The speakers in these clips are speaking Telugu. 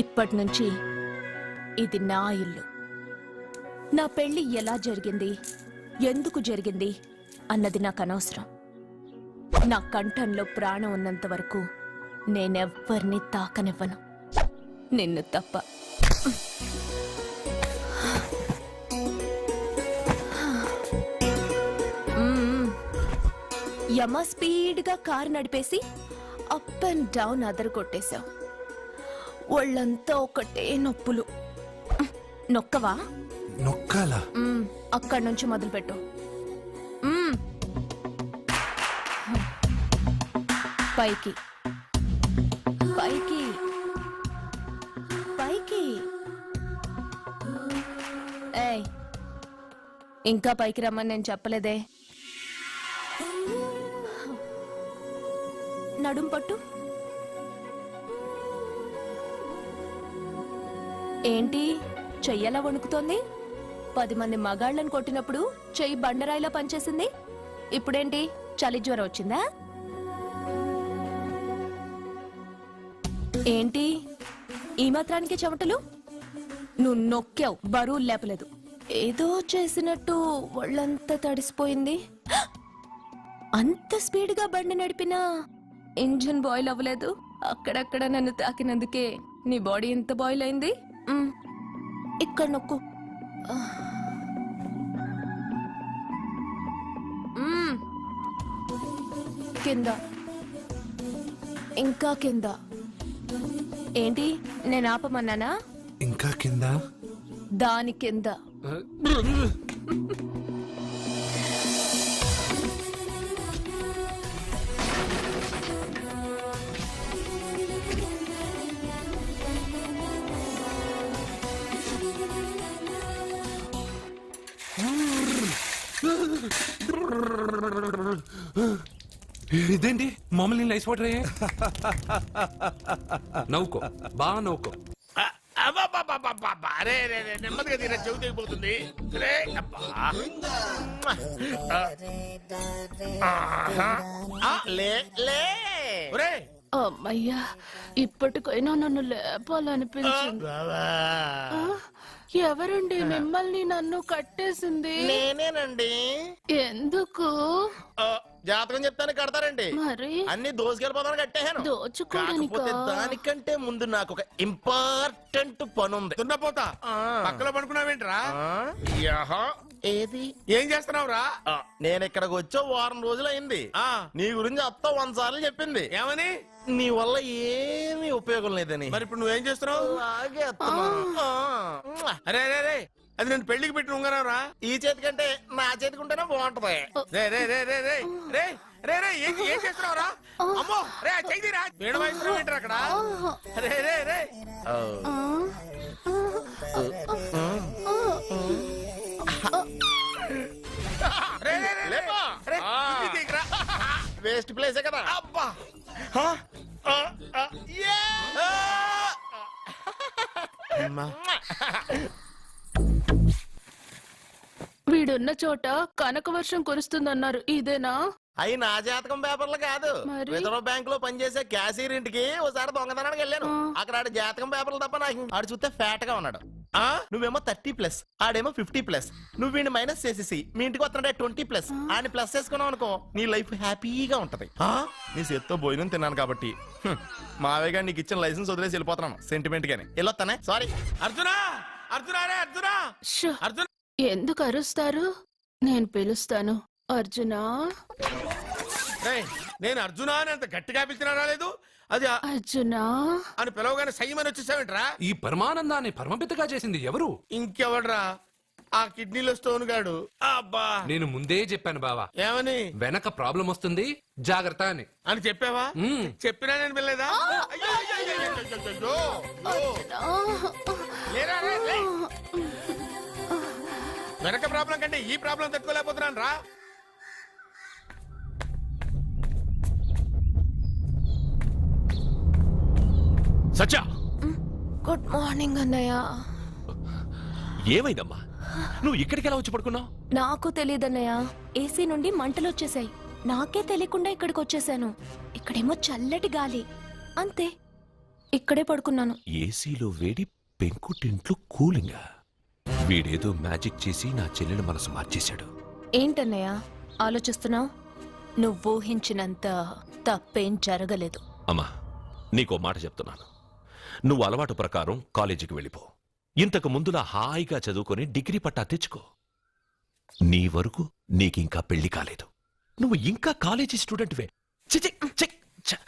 ఇప్పటి నుంచి ఇది నా ఇల్లు. నా పెళ్లి ఎలా జరిగింది, ఎందుకు జరిగింది అన్నది నాకు అనవసరం. నా కంఠంలో ప్రాణం ఉన్నంత వరకు నేనెవ్వరిని తాకనివ్వను, నిన్ను తప్ప. యమ స్పీడ్గా కారు నడిపేసి అప్ అండ్ డౌన్ అదరు కొట్టేశావు. ఒళ్ళంతా ఒకటే నొప్పులు. నొక్కవా? నొక్కాలా? అక్కడి నుంచి మొదలుపెట్టు. పైకి పైకి పైకి. ఏయ్, ఇంకా పైకి రమ్మని నేను చెప్పలేదే. నడుం పట్టు. ఏంటి చెయ్యలా వణుకుతోంది? 10 మంది మగాళ్ళని కొట్టినప్పుడు చెయ్యి బండరాయిలా పనిచేసింది. ఇప్పుడేంటి చలి జ్వరం వచ్చిందా? ఏంటి ఈ మాత్రానికి చెమటలు? నువ్వు నొక్కావు, బరువు లేపలేదు. ఏదో చేసినట్టు ఒళ్ళంతా తడిసిపోయింది. అంత స్పీడ్గా బండి నడిపినా ఇంజిన్ బాయిల్ అవ్వలేదు. అక్కడక్కడ నన్ను తాకినందుకే నీ బాడీ ఎంత బాయిల్ అయింది. ఇక్కడ నొక్కు. కింద, ఇంకా కింద. ఏంటి నేను ఆపమన్నానా? ఇంకా కింద, దాని కింద. ఇదేంటి మామూలు ఐస్ వాటర్ అయ్యే? నవ్వుకో, బాగా నవ్వుకో. నెమ్మదిగా తీరా, చెవి తెగిపోతుంది. అమ్మయ్యా, ఇప్పటికైనా నన్ను లేపాలనిపించింది. ఎవరండి మిమ్మల్ని నన్ను కట్టేసింది? నేనేనండి. ఎందుకు? జాతకం చెప్తాను కడతారండి. మరి అన్ని దోసుకెళ్ళిపోతాను కట్టేహాను. కాకపోతే దానికంటే ముందు నాకు ఒక ఇంపార్టెంట్ పని ఉంది. దున్నపోతా పక్కలో పడుకున్నావేంట్రా? ఏది ఏం చేస్తున్నావురా? నేను ఇక్కడికి వచ్చో వారం రోజులు అయింది. నీ గురించి అత్త 100 సార్లు చెప్పింది. ఏమని? నీ వల్ల ఏమీ ఉపయోగం లేదని. మరి ఇప్పుడు నువ్వేం చేస్తున్నావు? అలాగే అత్తమా. అరే రే రే, అది నేను పెళ్లికి పెట్టిన ఉంగరావురా. ఈ చేతి కంటే నా చేతికి ఉంటేనే బాగుంటది. రే రే రే రే రే రే రే రే ఏం చేస్తున్నావురా? అమ్మో రే, చెయ్యిరా. వీణ వాయిస్తున్నావు ఏంట్రా అక్కడ? రే రే రే వేస్ట్ ప్లేసే కదా. అబ్బా, వీడున్న చోట కనక వర్షం కురుస్తుందన్నారు, ఇదేనా? అయి నా జాతకం పేపర్లు కాదు. రిజర్వ్ బ్యాంక్ లో పనిచేసే క్యాషియర్ ఇంటికి ఒకసారి దొంగతనానికి వెళ్ళాను. అక్కడ ఆడి జాతకం పేపర్లు తప్ప నాకు ఆడు చూస్తే ఫ్యాట్ గా ఉన్నాడు. నువ్వేమో 30+, ఆడేమో 50+. నువ్వు వీడిని మైనస్ చేసేసి మీ ఇంటికి వస్తున్నాడే 20+. ఆయన ప్లస్ చేసుకున్నావు అనుకో, నీ లైఫ్ హ్యాపీగా ఉంటది. నీ చేత్తో భోజనం తిన్నాను కాబట్టి మావయ్య గారు నీకు ఇచ్చిన లైసెన్స్ వదిలేసి వెళ్ళిపోతున్నాను సెంటిమెంట్ గాని. వెళ్ళొస్తానే. సారీ. అర్జునా, అర్జునా రే అర్జునా, అర్జున. ఎందుకు అరుస్తారు? నేను పిలుస్తాను. అర్జునా. నేను అర్జునా అని అంత గట్టిగా పిలిచినా రాలేదు. అది అర్జునా అని పిలవగానే సైమని వచ్చేసావేంట్రా? ఈ పరమానందాన్ని పరమపితగా చేసింది ఎవరు? ఇంకెవడ్రా? ఆ కిడ్నీలో స్టోన్ గాడు. అబ్బా, నేను ముందే చెప్పాను బావా. ఏమని? వెనక ప్రాబ్లం వస్తుంది, జాగ్రత్త అని. అని చెప్పావా? చెప్పినా నేను వెళ్ళలేదా? వెనక ప్రాబ్లం కంటే ఈ ప్రాబ్లం తట్టుకోలేకపోతున్నాను రా. సత్య, గుడ్ మార్నింగ్ అన్నయ్య. ఏమైందమ్మా? నువ్వు ఇక్కడికి ఎలా వచ్చి పడుకున్నావు? నాకు తెలియదన్నయ్య, ఏసీ నుండి మంటలు వచ్చేసాయి. నాకే తెలియకుండా ఇక్కడికి వచ్చేసాను. ఇక్కడేమో చల్లటి గాలి, అంతే. ఇక్కడే పడుకున్నాను. ఏసీలో వేడి, పెంకుటింట్లో కూలింగా. వీడేదో మ్యాజిక్ చేసి నా చెల్లెల మనసు మార్చేశాడు. ఏంటన్నయ్య ఆలోచిస్తున్నావు? నువ్వు ఊహించినంత తప్పేం జరగలేదు. అమ్మా, నీకో మాట చెప్తున్నాను. నువ్వు అలవాటు ప్రకారం కాలేజీకి వెళ్ళిపో. ఇంతకు ముందులా హాయిగా చదువుకొని డిగ్రీ పట్టా తెచ్చుకో. నీ వరకు నీకింకా పెళ్లి కాలేదు. నువ్వు ఇంకా కాలేజీ స్టూడెంట్వే. ఛీ, ఛీ, ఛీ, ఛ.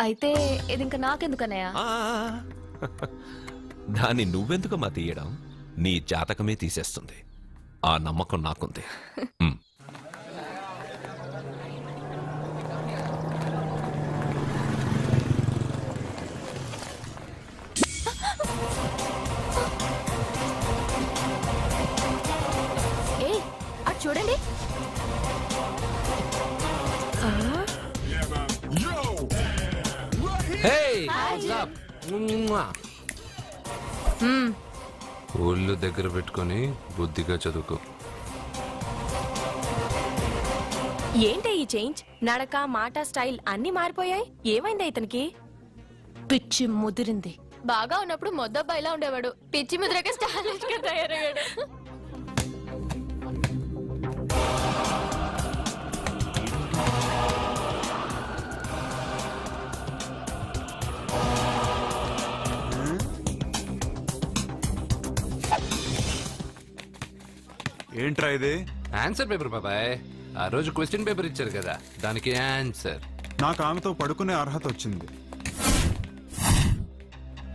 అయితే ఇది ఇంకా నాకెందుకన్నయ్య? ఆ, దాన్ని నువ్వెందుకమ్మా తీయడం? నీ జాతకమే తీసేస్తుంది. ఆ నమ్మకం నాకుంది. ఉమ్. ఏ అటు చూడండి. ఒళ్ళు దగ్గర పెట్టుకొని బుద్ధిగా చదువుకో. ఏంటి ఈ చేంజ్? నడక, మాట, స్టైల్ అన్ని మారిపోయాయి. ఏమైంది ఇతనికి? పిచ్చి ముదిరింది. బాగా ఉన్నప్పుడు మొద్దబ్బాయిలా ఉండేవాడు. పిచ్చి ముద్రగా స్టైలిష్ గా తయారయ్యాడు. ఏంట్రా ఇది? ఆన్సర్ పేపర్ బాబాయ్. ఆ రోజు క్వశ్చన్ పేపర్ ఇచ్చారు కదా, దానికి ఆన్సర్. నాకు ఆమెతో పడుకునే అర్హత వచ్చింది.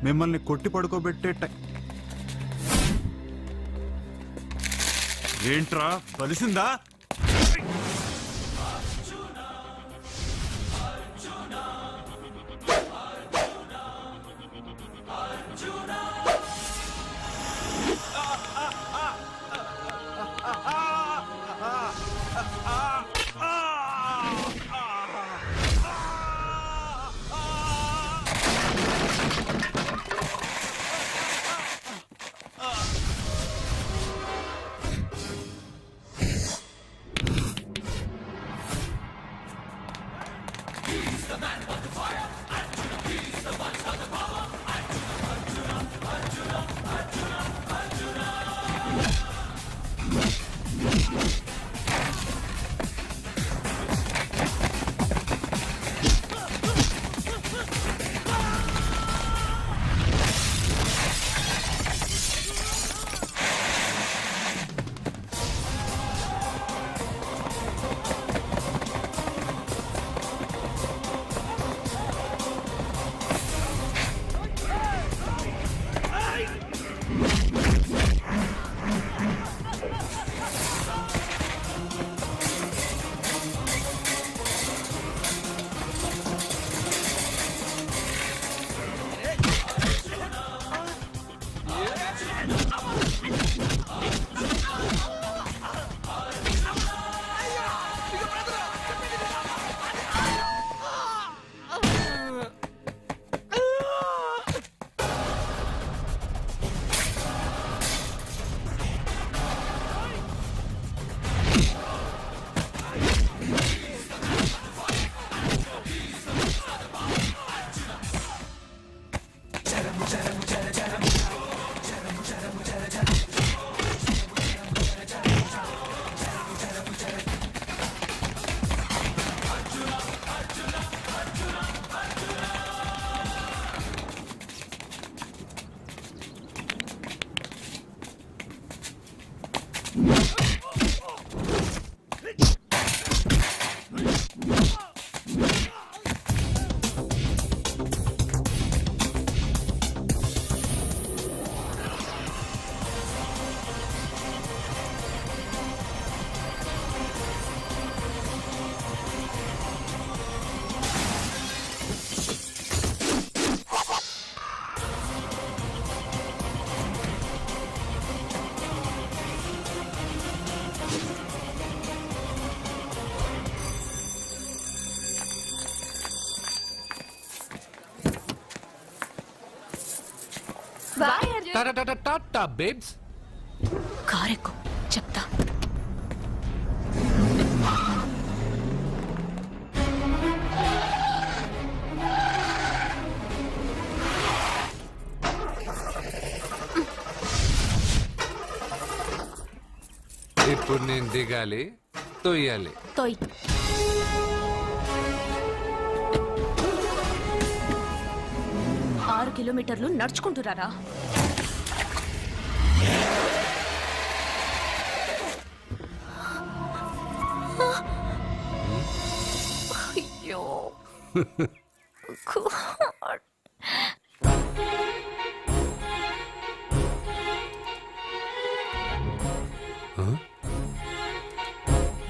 మిమ్మల్ని కొట్టి పడుకోబెట్టే ఏంట్రా బలిసిందా? బాయ్ అర్జున్. టాటా బేబ్స్. కారెక్కు చెప్తా. ఇప్పుడు నేను దిగాలి, తొయ్యాలి. తోయ్. ఆరు కిలోమీటర్లు నడుచుకుంటురారా? అయ్యో God.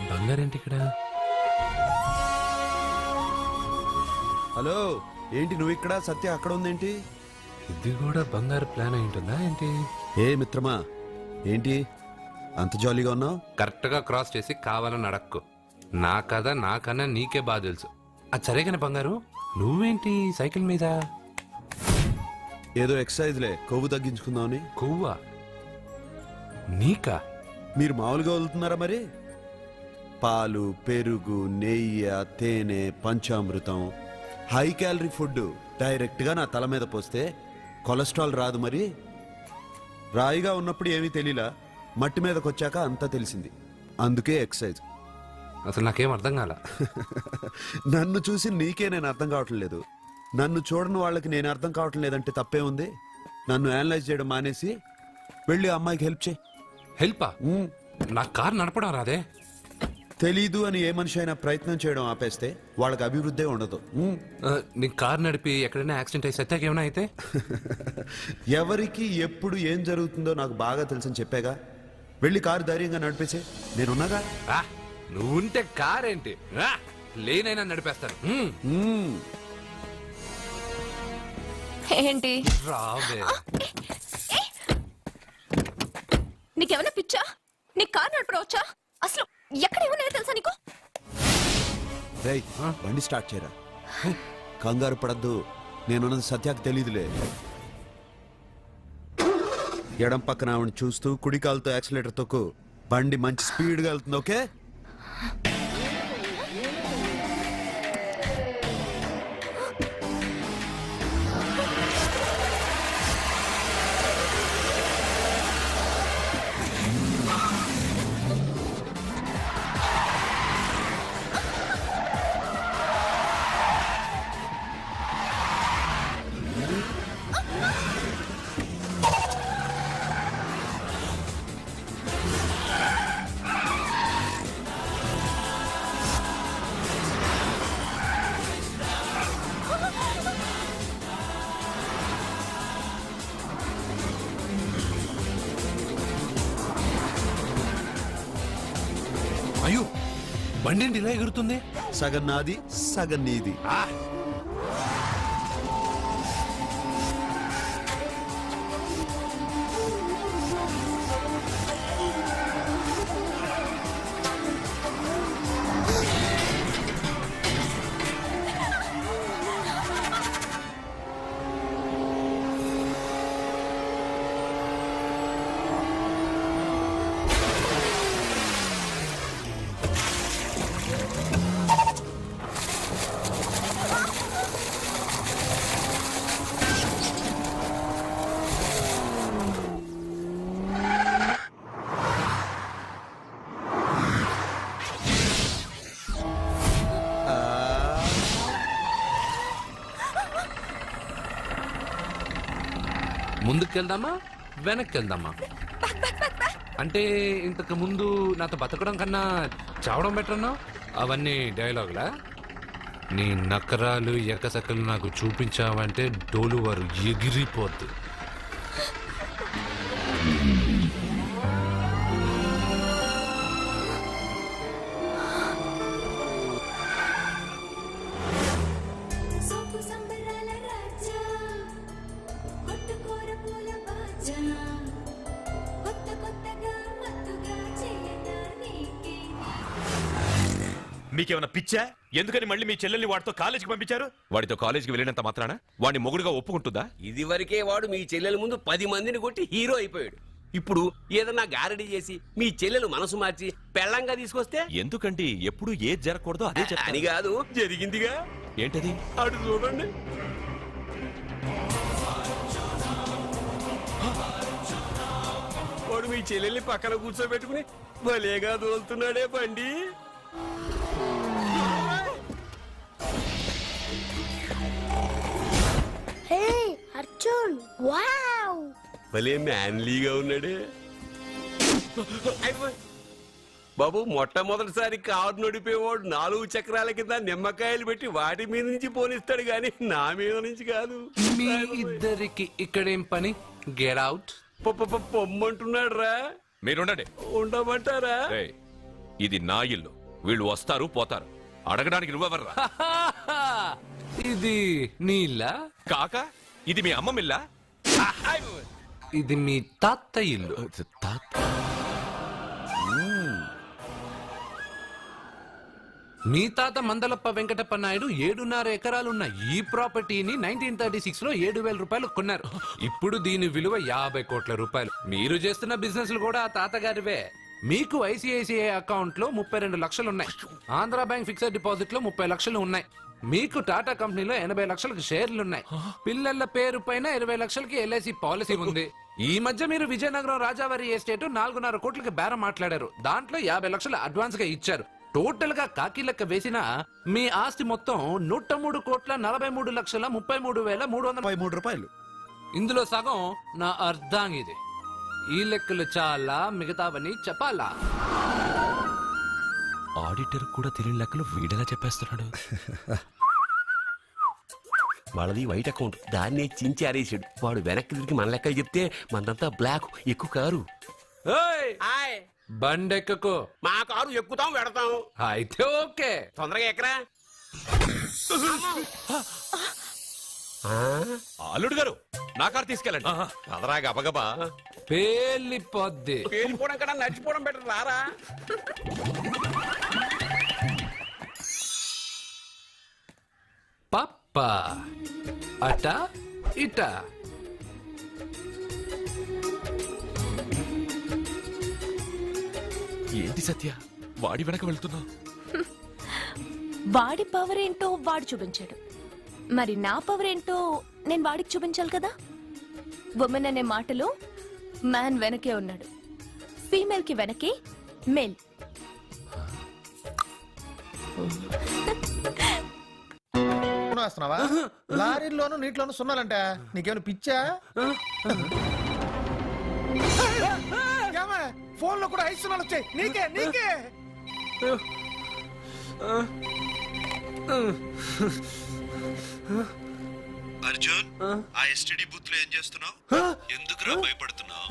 బంగారేంటి ఇక్కడ? హలో, ఏంటి నువ్వు ఇక్కడ, సత్య అక్కడ ఉందేంటి? ఇది కూడా బంగారు ప్లాన్ అయి ఉంటుందా ఏంటి? ఏ మిత్రమా, ఏంటి అంత జాలీగా ఉన్నావు? కరెక్ట్ గా క్రాస్ చేసి కావాలని అడక్కు. నా కథ నాకన్నా నీకే బాగా తెలుసు. అది సరేగానే బంగారు, నువ్వేంటి సైకిల్ మీద? ఏదో ఎక్సర్సైజ్లే, కొవ్వు తగ్గించుకుందామని. కొవ్వా? నీకా? మీరు మామూలుగా వదులుతున్నారా మరి? పాలు, పెరుగు, నెయ్యి, తేనె, panchamrutham, high calorie food direct గా నా తల మీద పోస్తే కొలెస్ట్రాల్ రాదు మరి. రాయిగా ఉన్నప్పుడు ఏమీ తెలియలా, మట్టి మీదకి వచ్చాక అంతా తెలిసింది. అందుకే ఎక్సర్సైజ్. అసలు నాకేం అర్థం కాల. నన్ను చూసి నీకే నేను అర్థం కావట్లేదు, నన్ను చూడని వాళ్ళకి నేను అర్థం కావటం లేదంటే తప్పే ఉంది. నన్ను అనలైజ్ చేయడం మానేసి వెళ్ళి ఆ అమ్మాయికి హెల్ప్ చేయి. హెల్పా? నా కార్ నడపడం రాదే. తెలీదు అని ఏ మనిషి అయినా ప్రయత్నం చేయడం ఆపేస్తే వాళ్ళకి అభివృద్ధి ఉండదు. నీ కార్ నడిపి ఎక్కడైనా యాక్సిడెంట్ అయి సత్యాకి ఏమైనా అయితే? ఎవరికి ఎప్పుడు ఏం జరుగుతుందో నాకు బాగా తెలుసని చెప్పాగా. వెళ్ళి కారు ధైర్యంగా నడిపేసే, నేనున్నాగా. ఆ, నువ్వుంటే కార్ ఏంటి, లేనైనా నడిపేస్తాను. ఏంటి? రావే. నీకేమైనా పిచ్చా? నీకు కార్ నడపడం వచ్చా? అసలు ఎక్కడ ఇవ్వలేదు తెలుసా నీకు? రేయ్, బండి స్టార్ట్ చేయరా. కంగారు పడద్దు, నేనున్నది సత్యాకి తెలీదులే. ఎడం పక్కన ఆవిడ చూస్తూ కుడి కాలుతో యాక్సిలేటర్ తొక్కు. బండి మంచి స్పీడ్గా వెళ్తుంది. ఓకే? అయ్యో, బండి ఏంటి ఇలా ఎగురుతుంది? సగం నాది, సగం నీది. ముందుకెళ్దామా వెనక్కి వెళ్దామా? అంటే ఇంతకు ముందు నాతో బతకడం కన్నా చావడం బెటర్ అన్నా? అవన్నీ డైలాగులా? నీ నకరాలు ఎక్కసక్కలు నాకు చూపించావంటే డోలు వారు ఎగిరిపోద్ది. మీకేమైనా పిచ్చా? ఎందుకని మళ్ళీ మీ చెల్లెల్ని వాడితో కాలేజీకి పంపించారు? వాడితో కాలేజీకి వెళ్ళినంత మాత్రాన వాడిని మొగుడుగా ఒప్పుకుంటుందా? ఇది వరకే వాడు మీ చెల్లెల ముందు 10 మందిని కొట్టి హీరో అయిపోయాడు. ఇప్పుడు ఏదన్నా గారడీ చేసి మీ చెల్లెలు మనసు మార్చి పెళ్ళంగా తీసుకొస్తే? ఎందుకండి ఎప్పుడు ఏది జరగకూడదో అదే అని చెప్తాను. కాదు, జరిగిందిగా. ఏంటది? అటు చూడండి. వాడు మీ చెల్లెల్ని పక్కన కూర్చోబెట్టుకుని భలేగా దోలుతున్నాడే బండి. హే అర్జున్ వావ్ భలే మ్యాన్లీగా ఉన్నాడే. బాబు మొట్టమొదటిసారి కారు నడిపేవాడు 4 చక్రాల కింద నిమ్మకాయలు పెట్టి వాటి మీద నుంచి పోనిస్తాడు గాని నా మీద నుంచి కాదు. మీ ఇద్దరికి ఇక్కడేం పని? Get out. పొమ్మంటున్నాడు రా. మీరుండండి. ఉండమంటారా? రేయ్, ఇది నా ఇల్లు. వీళ్ళు వస్తారు పోతారు. అడగడానికి నువ్వెవర్రా? ఇది నీళ్ళ? కాక ఇది మీ అమ్మమిల్లా? ఇది మీ తాత ఇల్లు. మీ తాత మందలప్ప వెంకటప్ప నాయుడు 7.5 ఎకరాలున్న ఈ ప్రాపర్టీని 1936 లో 7,000 రూపాయలు కొన్నారు. ఇప్పుడు దీని విలువ 50 కోట్ల రూపాయలు. మీరు చేస్తున్న బిజినెస్లు కూడా ఆ తాతగారివే. మీకు ఐసిఐసిఐ అకౌంట్ లో 32 లక్షలు ఉన్నాయి. ఆంధ్ర బ్యాంక్ ఫిక్స్డ్ డిపాజిట్ లో 30 లక్షలు ఉన్నాయి. మీకు టాటా కంపెనీలో 80 లక్షలకు షేర్లు ఉన్నాయి. పిల్లల పేరు పైన 20 లక్షలకి ఎల్ఐసి పాలసీ ఉంది. ఈ మధ్య మీరు విజయనగరం రాజావారి ఎస్టేట్ 4.5 కోట్లకి బేరం మాట్లాడారు. దాంట్లో 50 లక్షలు అడ్వాన్స్ గా ఇచ్చారు. టోటల్ గా కాకి లెక్క వేసిన మీ ఆస్తి మొత్తం 103,43,33,333 రూపాయలు. ఇందులో సగం నా అర్ధాంగిది. ఈ లెక్కలు చాలా, మిగతావని చెప్పాలా? ఆడిటర్ కూడా తెలియని లెక్కలు వీడెలా చెప్పేస్తున్నాడు? వాళ్ళది వైట్ అకౌంట్, దాన్ని చించి ఆరేసాడు. వాడు వెనక్కి తిరిగి మన లెక్కలు చెప్తే మనదంతా బ్లాక్. ఎక్కువ కారు. ఏయ్! బండెక్కకు. మా కారు ఎక్కుతాం వెడతాం. అయితే ఓకే. తొందరగా ఎక్కరా. అల్లుడు గారు, నా కారు తీసుకెళ్ళండి. అదరా గబగబా. పేలిపోద్ది. పేలిపోవడం కన్నా నడిచిపోవడం బెటర్. రారా. పప్ప అట ఇట. ఏంటి సత్య, వాడి వెనక వెళ్తున్నా? వాడి పవర్ ఏంటో వాడు చూపించాడు. మరి నా పవర్ ఏంటో నేను వాడికి చూపించాలి కదా. ఉమెన్ అనే మాటలో మ్యాన్ వెనకే ఉన్నాడు. ఫీమేల్ కి వెనకే మేల్. వస్తున్నావా? లారీల్లోను నీటిలోను సున్నాలంట. నీకేమైనా పిచ్చా? ఫోన్ లో కూడా 5 సున్నాలు వచ్చాయి. నీకే నీకే. అర్జున్, ఆ ఎస్టీడీ బూత్ లో ఏం చేస్తున్నావు? ఎందుకురా భయపడుతున్నావు?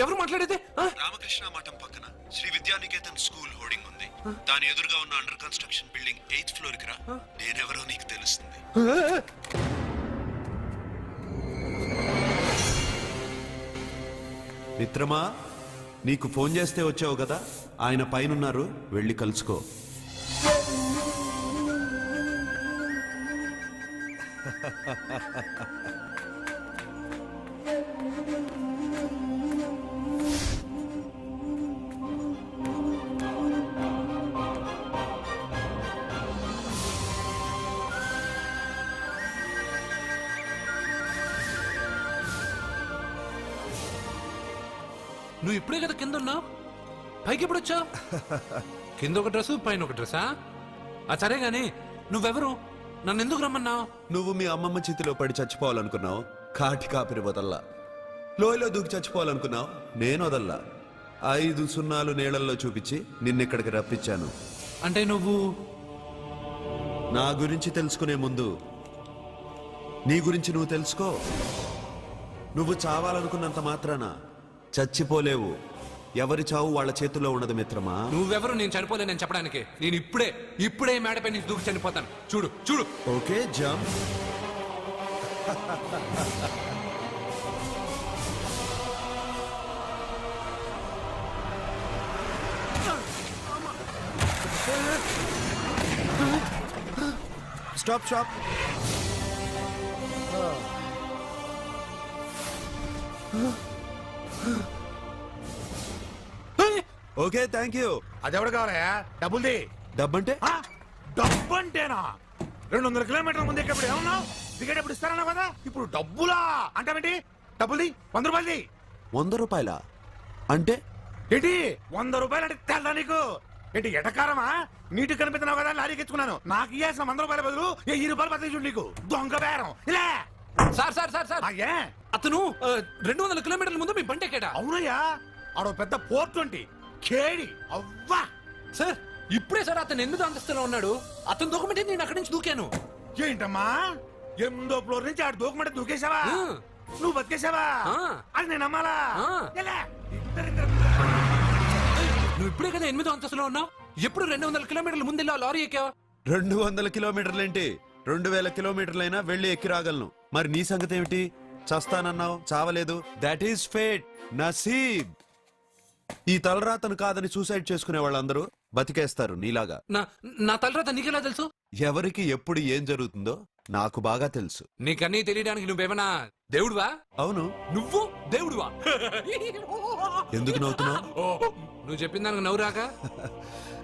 ఎవరు మాట్లాడేది? రామకృష్ణ మఠం పక్కన శ్రీ విద్యానికేతన్ స్కూల్ హోర్డింగ్ ఉంది. దాని ఎదురుగా ఉన్న under construction building 8th floor కి రా. నేనెవరో నీకు తెలుస్తుంది. మిత్రమా, నీకు ఫోన్ చేస్తే వచ్చావు కదా, ఆయన పైనున్నారు, వెళ్ళి కలుసుకో. నువ్వు ఇప్పుడే కదా కింద ఉన్నావు, పైకి ఎప్పుడు వచ్చావు? కింద ఒక డ్రెస్, పైన ఒక డ్రెస్సా? సరే గాని నువ్వెవరు? నన్ను ఎందుకు రమ్మన్నావు? నువ్వు మీ అమ్మమ్మ చేతిలో పడి చచ్చిపోవాలనుకున్నావు, కాటి కాపిరి వదల్లా. లోయలో దూకి చచ్చిపోవాలనుకున్నావు, నేను వదల్లా. 5 సున్నాలు నీళ్ళల్లో చూపించి నిన్నెక్కడికి రప్పించాను. అంటే నువ్వు నా గురించి తెలుసుకునే ముందు నీ గురించి నువ్వు తెలుసుకో. నువ్వు చావాలనుకున్నంత మాత్రాన చచ్చిపోలేవు. ఎవరి చావు వాళ్ళ చేతుల్లో ఉండదు మిత్రమా. నువ్వెవరు నేను చనిపోలేనని చెప్పడానికి? నేను ఇప్పుడే మేడపై నుంచి దూకి చనిపోతాను. చూడు చూడు. Okay jump. Stop stop. Okay thank you. అదెవడు కావాలయా? డబ్బుల్ది. డబ్బంటే డబ్బు అంటేనా? 200 కిలోమీటర్ల ముందు ఎక్కడ ఏమన్నావు? టికెట్ ఎప్పుడు ఇస్తారన్నావు కదా, ఇప్పుడు డబ్బులా అంటావేంటి? డబ్బుల్ది, 100 రూపాయలది. 100 రూపాయల అంటే ఏంటి 100 రూపాయలు అంటే తెల్దా నీకు? ఏంటి ఎటకారమా? నీటి కనిపిస్తున్నావు కదా లారీకి ఎత్తుకున్నాను. నాకు ఇయ్యాల్సిన 100 రూపాయల బదులు 1000 రూపాయలు బతికి చూడు నీకు. దొంగ బేరం ఇలా. సార్ సార్ సార్ సార్ అయ్యే అతను 200 కిలోమీటర్ల ముందు మీ బండి ఎక్కాడా? అవునయ్యా, ఆడో పెద్ద పోర్ట్ వంటి కేడి అవ్వా. సార్ ఇప్పుడే సార్ అతను 8వ అంతస్తులో ఉన్నాడు. అతను దూకమంటే నేను అక్కడి నుంచి దూకాను. ఏంటమ్మా 8వ ఫ్లోర్ నుంచి ఆడు దూకమంటే దూకేశావా? ఆ. నువ్వు బతికేశావా? ఆ. అది నేను నమ్మాలా? ఆ. ఎలా? ఇద్దరిద్దరు. నువ్వు ఇప్పుడే కదా 8వ అంతస్తులో ఉన్నావు. ఎప్పుడు 200 కిలోమీటర్ల ముందు ఇలా లారీ ఎక్కావా? 200 కిలోమీటర్లేంటి 2000 కిలోమీటర్లైనా వెళ్ళి ఎక్కి రాగలను. మరి నీ సంగతి ఏమిటి? చస్తానన్నావు, చావలేదు. That is fate, నసీబ్. ఈ తలరాతను కాదని సూసైడ్ చేసుకునే వాళ్ళందరూ బతికేస్తారు నీలాగా. నా తలరాత నీకెలా తెలుసు? ఎవరికి ఎప్పుడు ఏం జరుగుతుందో నాకు బాగా తెలుసు. నీకన్నీ తెలియడానికి నువ్వేమన్నా దేవుడువా? అవును. నువ్వు దేవుడువా? ఎందుకు నవ్వుతున్నావు? నువ్వు చెప్పిన దానికి నవ్వు రాక?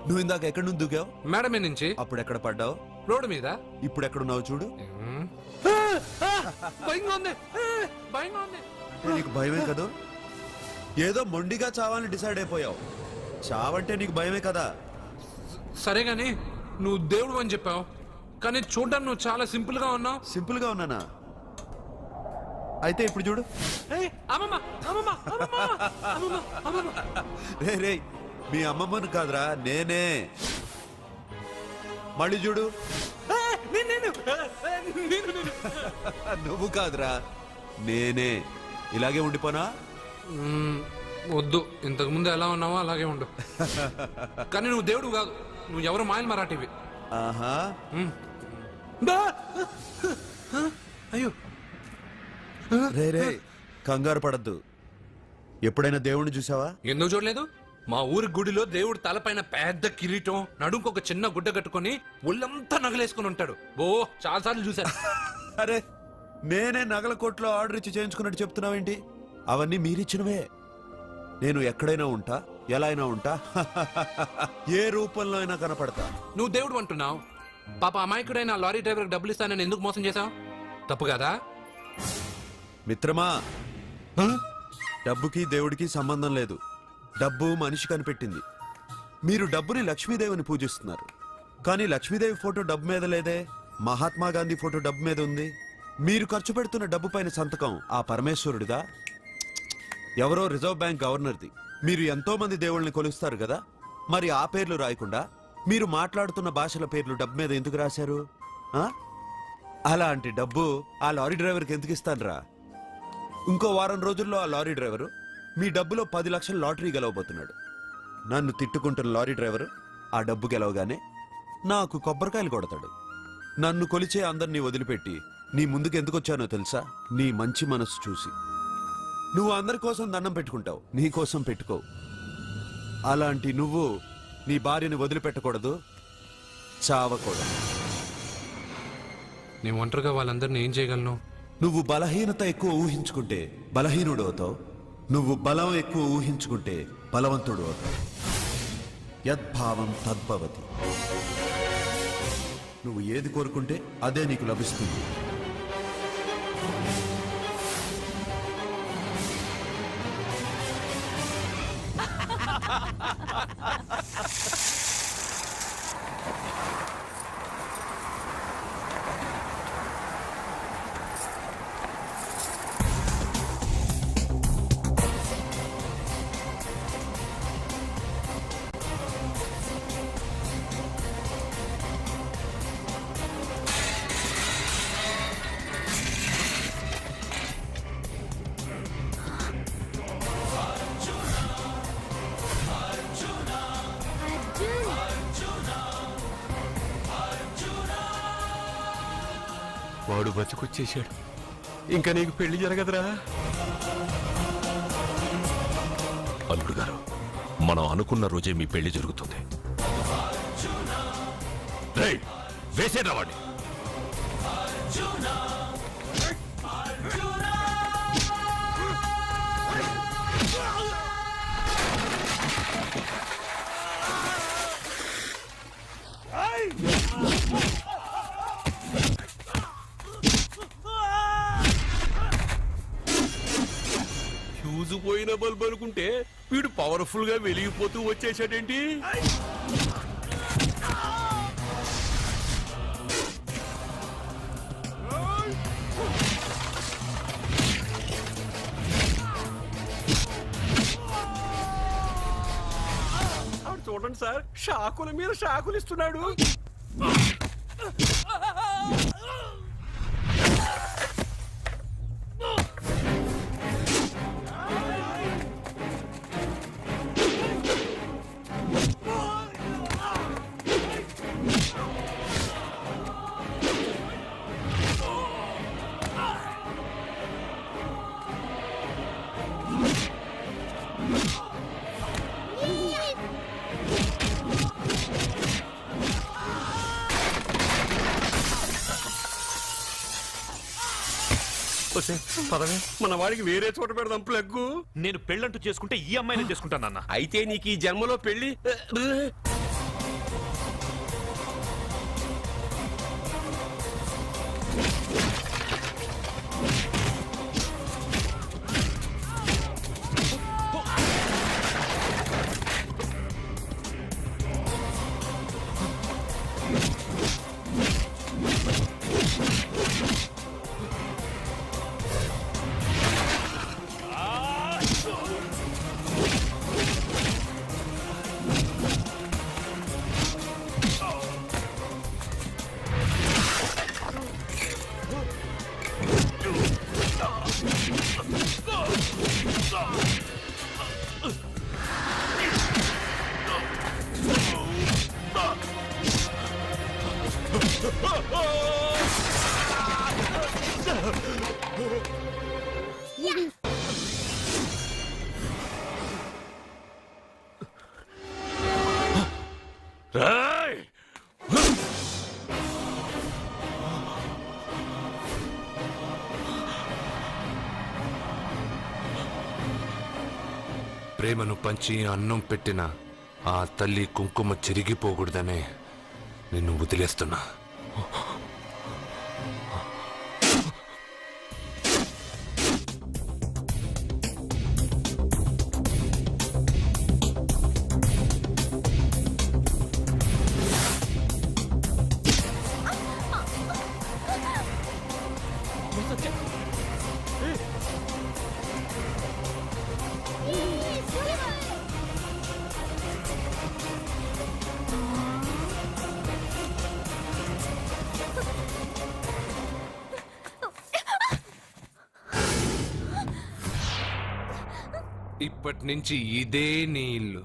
నువ్వు ఇందాక ఎక్కడి నుంచి దూకావు? మేడ మీద నుంచి. అప్పుడు ఎక్కడ పడ్డావు? రోడ్డు మీద. ఇప్పుడు ఎక్కడున్నావు చూడు. భయంగా ఉంది, భయంగా ఉంది. అంటే నీకు భయమే కదా? ఏదో మొండిగా చావాలని డిసైడ్ అయిపోయావు. చావంటే నీకు భయమే కదా? సరే గాని నువ్వు దేవుడు అని చెప్పావు, కానీ చూడ్డానికి నువ్వు చాలా సింపుల్ గా ఉన్నావు. సింపుల్ గా ఉన్నానా? అయితే ఇప్పుడు చూడు. రే రే, మీ అమ్మమ్మను కాదురా, నేనే. మళ్ళీ చూడు. నువ్వు కాదురా, నేనే. ఇలాగే ఉండిపోనా? వద్దు, ఇంతకు ముందు ఎలా ఉన్నావో అలాగే ఉండు. కానీ నువ్వు దేవుడు కాదు, నువ్వు ఎవరు మాయలు మరాఠీవి. ఆహా. అయ్యో రే రే, కంగారు పడద్దు. ఎప్పుడైనా దేవుణ్ణి చూసావా? ఎందుకు చూడలేదు? మా ఊరి గుడిలో దేవుడు తలపైన పెద్ద కిరీటం, నడుంకు ఒక చిన్న గుడ్డ కట్టుకొని ఒళ్ళంతా నగలేసుకుని ఉంటాడు. ఓ చాలా సార్లు చూశాను. అరే, నేనే నగల కొట్లో ఆర్డర్ ఇచ్చి చేయించుకున్నట్టు చెప్తున్నావేంటి? అవన్నీ మీరిచ్చినవే. నేను ఎక్కడైనా ఉంటా, ఎలా అయినా ఉంటా, ఏ రూపంలో అయినా కనపడతా. నువ్వు దేవుడు అంటున్నావు, పాప అమాయకుడైన లారీ డ్రైవర్ డబ్బులు ఇస్తానని ఎందుకు మోసం చేశావు? తప్పు కదా మిత్రమా? డబ్బుకి దేవుడికి సంబంధం లేదు. డబ్బు మనిషి కనిపెట్టింది. మీరు డబ్బుని లక్ష్మీదేవిని పూజిస్తున్నారు, కానీ లక్ష్మీదేవి ఫోటో డబ్బు మీద లేదే. మహాత్మా గాంధీ ఫోటో డబ్బు మీద ఉంది. మీరు ఖర్చు పెడుతున్న డబ్బు పైన సంతకం ఆ పరమేశ్వరుడిదా? ఎవరో రిజర్వ్ బ్యాంక్ గవర్నర్ది. మీరు ఎంతో మంది దేవుళ్ళని కొలుస్తారు కదా, మరి ఆ పేర్లు రాయకుండా మీరు మాట్లాడుతున్న భాషల పేర్లు డబ్బు మీద ఎందుకు రాశారు? అలాంటి డబ్బు ఆ లారీ డ్రైవర్కి ఎందుకు ఇస్తానురా? ఇంకో వారం రోజుల్లో ఆ లారీ డ్రైవరు మీ డబ్బులో 10 లక్షల లాటరీ గెలవబోతున్నాడు. నన్ను తిట్టుకుంటున్న లారీ డ్రైవరు ఆ డబ్బు గెలవగానే నాకు కొబ్బరికాయలు కొడతాడు. నన్ను కొలిచే అందరినీ వదిలిపెట్టి నీ ముందుకు ఎందుకు వచ్చానో తెలుసా? నీ మంచి మనసు చూసి. నువ్వు అందరి కోసం దండం పెట్టుకుంటావు, నీ కోసం పెట్టుకోవు. అలాంటి నువ్వు నీ భార్యని వదిలిపెట్టకూడదు, చావకూడదు. నేను ఒంటరిగా వాళ్ళందరినీ ఏం చేయగలను? నువ్వు బలహీనత ఎక్కువ ఊహించుకుంటే బలహీనుడు అవుతావు. నువ్వు బలం ఎక్కువ ఊహించుకుంటే బలవంతుడు అవుతావు. యద్భావం తద్భవతి. నువ్వు ఏది కోరుకుంటే అదే నీకు లభిస్తుంది. వాడు బతికొచ్చేశాడు. ఇంకా నీకు పెళ్లి జరగదురా. అల్లుడు గారు, మనం అనుకున్న రోజే మీ పెళ్లి జరుగుతుంది. రేయ్, వేసేరా వాడిని. ఫ్యూజు పోయిన బల్బ్ అనుకుంటే వీడు పవర్ పవర్ఫుల్ గా వెలిగిపోతూ వచ్చేసాడేంటి? చూడండి సార్, షాకుల మీద షాకులు ఇస్తున్నాడు. పదవే, మన వాడికి వేరే చోట పెడదాం ప్లగ్గు. నేను పెళ్ళంటూ చేసుకుంటే ఈ అమ్మాయిని చేసుకుంటానన్నా. అయితే నీకు ఈ జన్మలో పెళ్లి రేయ్! ప్రేమను పంచి అన్నం పెట్టిన ఆ తల్లి కుంకుమ చెరిగిపోకూడదనే నిన్ను వదిలేస్తున్నా. ఇప్పటి నుంచి ఇదే నీ ఇల్లు.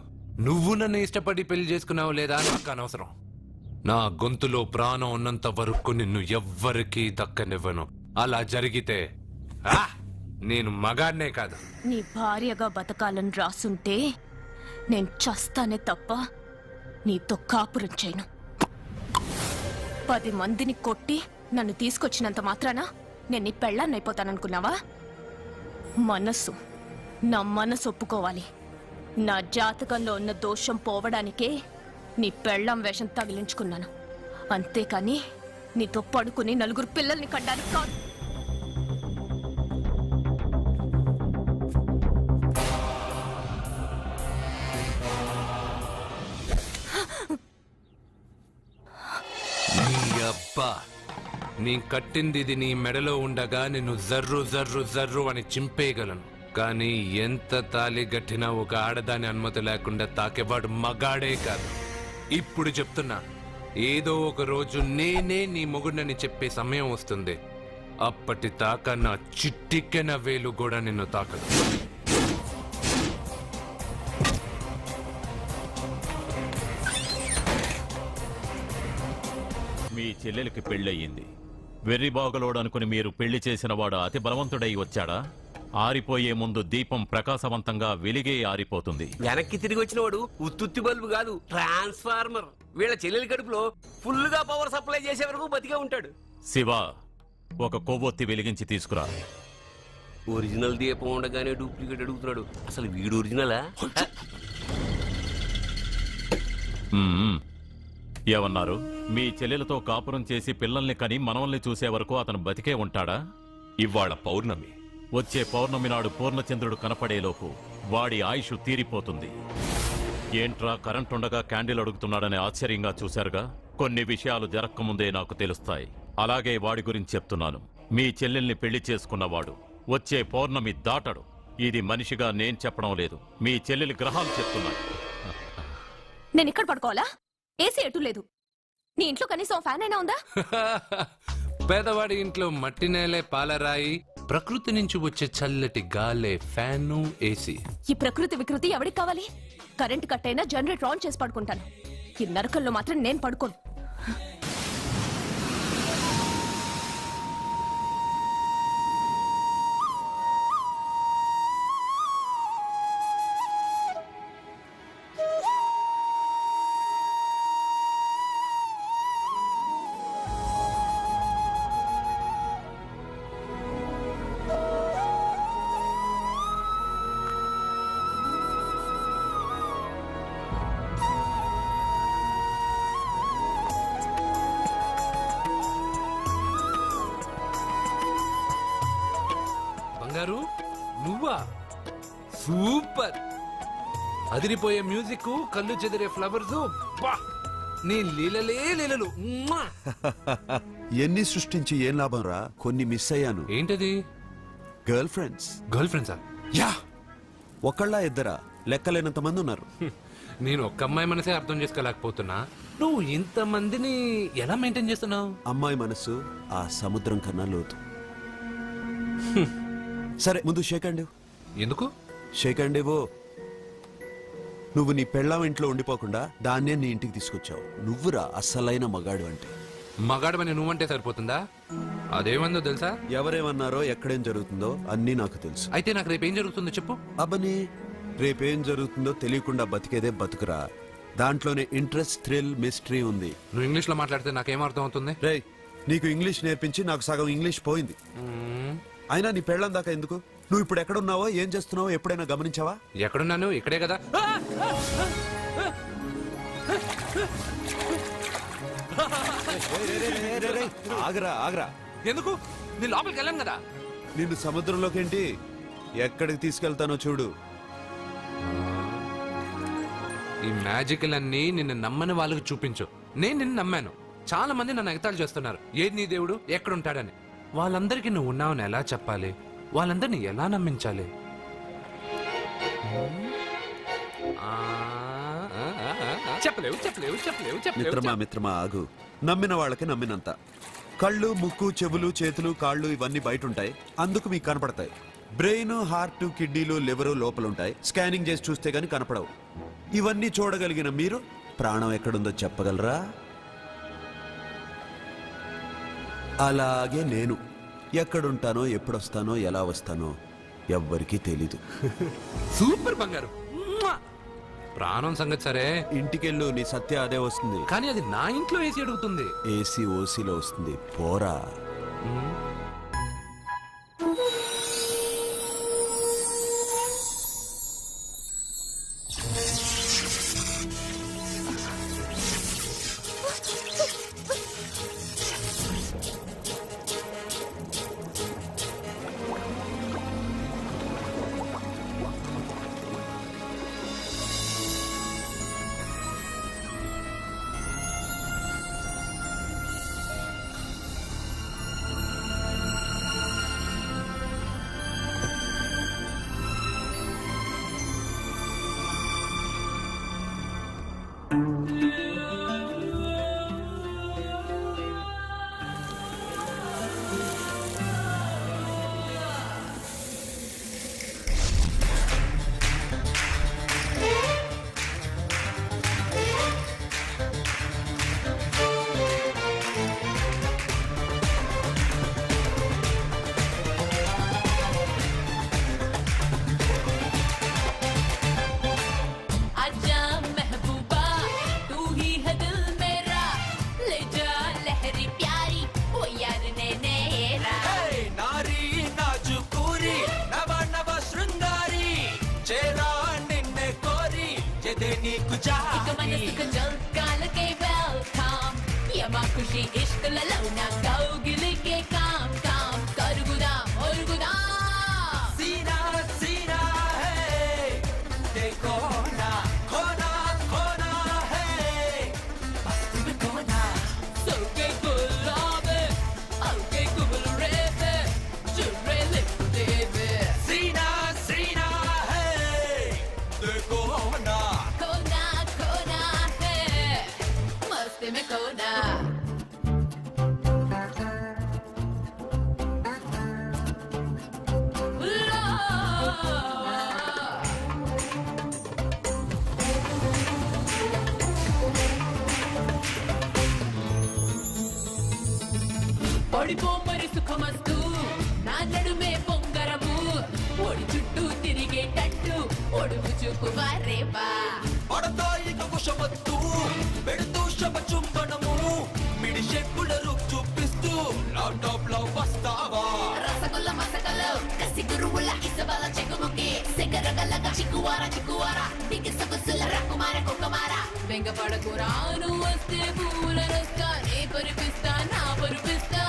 నువ్వు నన్ను ఇష్టపడి పెళ్లి చేసుకున్నావు లేదా నాకు అనవసరం. నా గొంతులో ప్రాణం ఉన్నంత వరకు నిన్ను ఎవ్వరికీ దక్కనివ్వను. అలా జరిగితే నేను మగాడినే కాదు, నీ భార్యగా బతకాలని రాసుంటే నేను చస్తానే తప్ప నీతో కాపురం చేయను. 10 మందిని కొట్టి నన్ను తీసుకొచ్చినంత మాత్రాన నేను నీ పెళ్ళాన్నైపోతాననుకున్నావా? నా మనసు ఒప్పుకోవాలి. నా జాతకంలో ఉన్న దోషం పోవడానికే నీ పెళ్ళాం వేషం తగిలించుకున్నాను. అంతేకాని నీతో పడుకుని 4 పిల్లల్ని కడ్డానికి కాదు. నీ అబ్బా, నీ కట్టింది ఇది నీ మెడలో ఉండగా నిన్ను జర్రు జర్రు జర్రు అని చింపేయగలను. కానీ ఎంత తాళి గట్టినా ఒక ఆడదాని అనుమతి లేకుండా తాకేవాడు మగాడే కాదు. ఇప్పుడు చెప్తున్నా, ఏదో ఒక రోజు నేనే నీ మొగుడని చెప్పే సమయం వస్తుంది. అప్పటి తాక నా చిట్టికెన వేలు కూడా నిన్ను తాకదు. మీ చెల్లెలికి పెళ్ళయింది. వెర్రి బాగలోడనుకుని మీరు పెళ్లి చేసిన వాడు అతి బలవంతుడై వచ్చాడా? ఆరిపోయే ముందు దీపం ప్రకాశవంతంగా వెలిగే ఆరిపోతుంది. వెనక్కి తిరిగి వచ్చిన వాడు ఉత్తుత్తి బల్బు కాదు, ట్రాన్స్ఫార్మర్. వీళ్ళ చెల్లెలి కడుపులో ఫుల్ గా పవర్ సప్లై చేసే వరకు బతికే ఉంటాడు. శివ, ఒక కొవ్వొత్తి వెలిగించి తీసుకురా. ఒరిజినల్ దీపం ఉండగానే డూప్లికేట్ అడుగుతున్నాడు. అసలు వీడు ఒరిజినలా? ఏమన్నారు? మీ చెల్లెలతో కాపురం చేసి పిల్లల్ని కని మనవల్ని చూసే వరకు అతను బతికే ఉంటాడా? ఇవాళ పౌర్ణమి. వచ్చే పౌర్ణమి నాడు పూర్ణచంద్రుడు కనపడేలోపు వాడి ఆయుష్ తీరిపోతుంది. ఏంట్రా కరెంట్ ఉండగా క్యాండిల్ అడుగుతున్నాడని ఆశ్చర్యంగా చూశారుగా? కొన్ని విషయాలు జరక్కముందే నాకు తెలుస్తాయి. అలాగే వాడి గురించి చెప్తున్నాను. మీ చెల్లెల్ని పెళ్లి చేసుకున్నవాడు వచ్చే పౌర్ణమి దాటడు. ఇది మనిషిగా నేను చెప్పడం లేదు, మీ చెల్లెలి గ్రహాలు చెప్తున్నాయి. నేను ఇక్కడ పడుకోవాలా? ఏసీ ఎటు లేదు. నీ ఇంట్లో కనీసం ఫ్యాన్ అయినా ఉందా? పేదవాడి ఇంట్లో మట్టి నేలే పాలరాయి, ప్రకృతి నుంచి వచ్చే చల్లటి గాలే ఫ్యాను ఏసీ. ఈ ప్రకృతి వికృతి ఎవరికి కావాలి? కరెంట్ కట్ అయినా జనరేటర్ ఆన్ చేసి పడుకుంటాను. ఈ నరకల్లో మాత్రం నేను పడుకోను. బంగారు నువ్వా? సూపర్! అదిరిపోయే మ్యూజిక్, కళ్ళు చెదిరే ఫ్లవర్స్, నీ లీలలే లీలలు. మ్మా! ఎన్ని సృష్టించి ఏం లాభం రా? కొన్ని మిస్ అయ్యాను. ఏంటది? Girl friends. గర్ల్ ఫ్రెండ్సా? యా, ఒకళ్ళ ఇద్దరా? లెక్కలేనంత మంది ఉన్నారు. నేను ఒక్క అమ్మాయి మనసే అర్థం చేసుకోలేకపోతున్నా. నువ్వు ఇంతమందిని ఎలా మెయింటైన్ చేస్తున్నావు? అమ్మాయి మనసు ఆ సముద్రం కన్నా లోతు. సరే ముందు షేక్ అండి. ఎందుకు? షేక్ అండి ఓ. నువ్వు నీ పెళ్ళాం ఇంట్లో ఉండిపోకుండా దాన్నే నీ ఇంటికి తీసుకొచ్చావు. నువ్వురా అస్సలైన మగాడు అంటే. మగాడమని నువ్వంటే సరిపోతుందా? అదేమందో తెలుసా? ఎవరేమన్నారో ఎక్కడేం జరుగుతుందో అన్నీ నాకు తెలుసు. అయితే నాకు రేపు ఏం జరుగుతుందో చెప్పు. అబ్బని, రేపేం జరుగుతుందో తెలియకుండా బతికేదే బతుకురా. దాంట్లోనే ఇంట్రెస్ట్, థ్రిల్, మిస్టరీ ఉంది. నువ్వు ఇంగ్లీష్ లో మాట్లాడితే నాకేం అర్థం అవుతుంది? రేయ్, నీకు ఇంగ్లీష్ నేర్పించి నాకు సగం ఇంగ్లీష్ పోయింది. అయినా నీ పెళ్ళం దాకా ఎందుకు? నువ్వు ఇప్పుడు ఎక్కడున్నావో, ఏం చేస్తున్నావో ఎప్పుడైనా గమనించావా? ఎక్కడున్నాను? ఇక్కడే కదా. ఆగరా ఆగరా. ఎందుకు? నీ లోపలికి వెళ్ళాం కదా. నిన్ను సముద్రంలోకేంటి, ఎక్కడికి తీసుకెళ్తానో చూడు. ఈ మ్యాజికల్ అన్ని నిన్ను నమ్మని వాళ్ళకి చూపించు. నేను నిన్ను నమ్మాను. చాలా మంది నన్ను ఎగతాళి చేస్తున్నారు. ఏది నీ దేవుడు, ఎక్కడుంటాడని. వాళ్ళందరికీ నువ్వు ఉన్నావని ఎలా చెప్పాలి? వాళ్ళందరినీ ఎలా నమ్మించాలి? చెప్పలేవు చెప్పలేవు చెప్పలేవు మిత్రమా మిత్రమా ఆగు. నమ్మిన వాళ్ళకి నమ్మినంత. కళ్ళు, ముక్కు, చెవులు, చేతులు, కాళ్ళు ఇవన్నీ బయట ఉంటాయి, అందుకు మీకు కనపడతాయి. బ్రెయిన్, హార్ట్, కిడ్నీలు, లివరు లోపలుంటాయి. స్కానింగ్ చేసి చూస్తే గానీ కనపడవు. ఇవన్నీ చూడగలిగిన మీరు ప్రాణం ఎక్కడుందో చెప్పగలరా? అలాగే నేను ఎక్కడుంటానో, ఎప్పుడొస్తానో, ఎలా వస్తానో ఎవ్వరికీ తెలీదు. సూపర్ బంగారు. ప్రాణం సంగతి సరే, ఇంటికెళ్ళు, నీ సత్య అదే వస్తుంది. కానీ అది నా ఇంట్లో ఏసీ అడుగుతుంది. ఏసీ ఓసీలో వస్తుంది, పోరా. खुशी इश्क ललौना कौगिल के काम काम करुगुदा औरगुदा सीना सीना है ఓడిపో మరి సుఖమస్తు నా నడుమే పొంగరము ఒడి చుట్టూ తిరిగేటట్టు ఒడుగు చూపు వారేవా రసగుల్ల మసగలు కసి గురువుల ఇసబల చెగుముకి సెగరగలగ చిక్కువార చిక్కువార దిగిసగుసుల రకుమార కుక్కమార వెంగపడకురాను వస్తే పూల రస్తా నే పరిపిస్తా నా పరిపిస్తా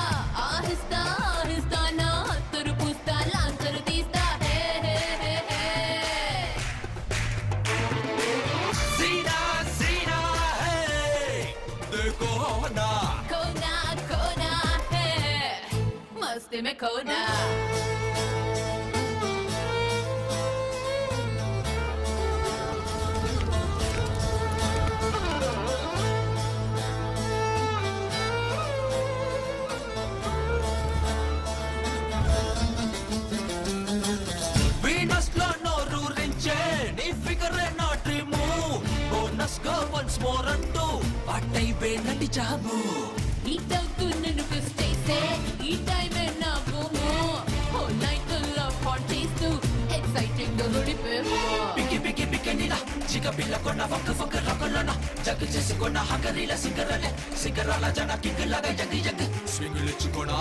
ఆహిస్తా ఆహిస్తా నా హత్తరు పుస్తా లాంతరు తీస్తా హే హే హే హే కోనా కోనా హే మస్తి మే కోనా నీతవుతూ నన్ను పుష్ చేసే ఈ టైమే నా బొమ్మ ఓ నైట్ లవ్ హాట్ చేస్తూ ఎక్సైటింగ్ గా రుడిపేమో పికి పికి పికెనిలా చిక పిల్ల కొన్న ఫక్ ఫక్ రకలన జగ్ చేసుకున్న హకరిల సింగరలే సింగరాల జన కింగ్ లాగా జగ్ జగ్ స్వింగ్ లిచ్చుకోనా